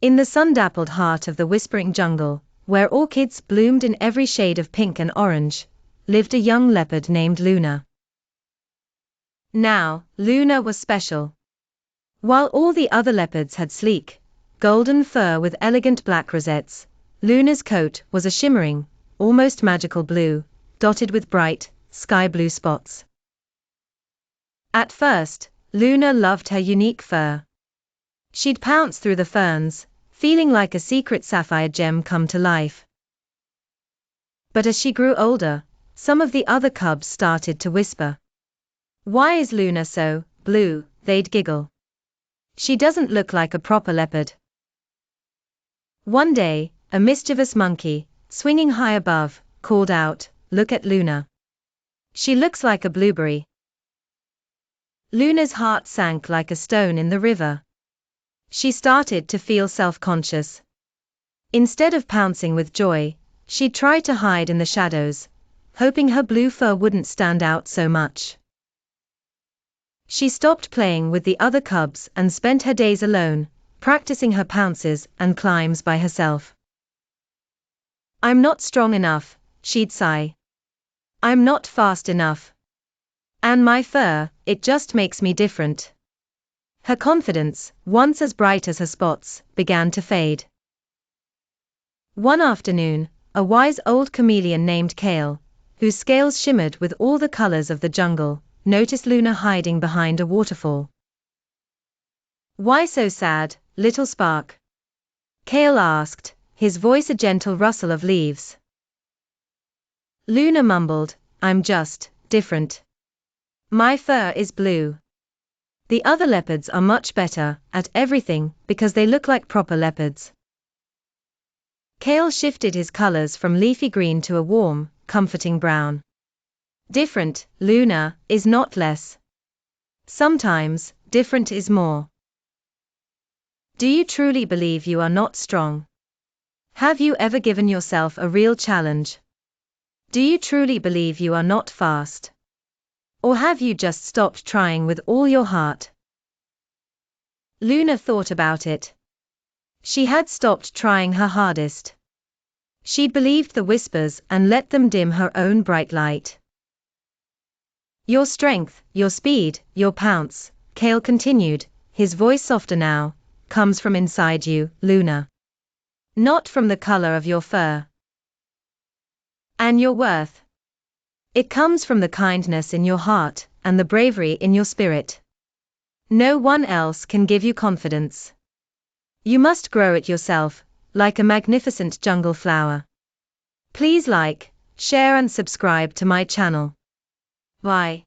In the sun-dappled heart of the whispering jungle, where orchids bloomed in every shade of pink and orange, lived a young leopard named Luna. Now, Luna was special. While all the other leopards had sleek, golden fur with elegant black rosettes, Luna's coat was a shimmering, almost magical blue, dotted with bright, sky blue spots. At first, Luna loved her unique fur. She'd pounce through the ferns, feeling like a secret sapphire gem come to life. But as she grew older, some of the other cubs started to whisper. "Why is Luna so blue?" they'd giggle. "She doesn't look like a proper leopard." One day, a mischievous monkey, swinging high above, called out, "Look at Luna. She looks like a blueberry." Luna's heart sank like a stone in the river. She started to feel self-conscious. Instead of pouncing with joy, she tried to hide in the shadows, hoping her blue fur wouldn't stand out so much. She stopped playing with the other cubs and spent her days alone, practicing her pounces and climbs by herself. "I'm not strong enough," she'd sigh. "I'm not fast enough. And my fur, it just makes me different." Her confidence, once as bright as her spots, began to fade. One afternoon, a wise old chameleon named Kael, whose scales shimmered with all the colors of the jungle, noticed Luna hiding behind a waterfall. "Why so sad, little spark?" Kael asked, his voice a gentle rustle of leaves. Luna mumbled, "I'm just different. My fur is blue. The other leopards are much better at everything because they look like proper leopards." Kael shifted his colors from leafy green to a warm, comforting brown. "Different, Luna, is not less. Sometimes, different is more." Do you truly believe you are not strong? Have you ever given yourself a real challenge? Do you truly believe you are not fast? Or have you just stopped trying with all your heart? Luna thought about it. She had stopped trying her hardest. She'd believed the whispers and let them dim her own bright light. "Your strength, your speed, your pounce," Kael continued, his voice softer now, "comes from inside you, Luna. Not from the color of your fur. And your worth? It comes from the kindness in your heart, and the bravery in your spirit. No one else can give you confidence. You must grow it yourself, like a magnificent jungle flower." Please like, share and subscribe to my channel. Bye.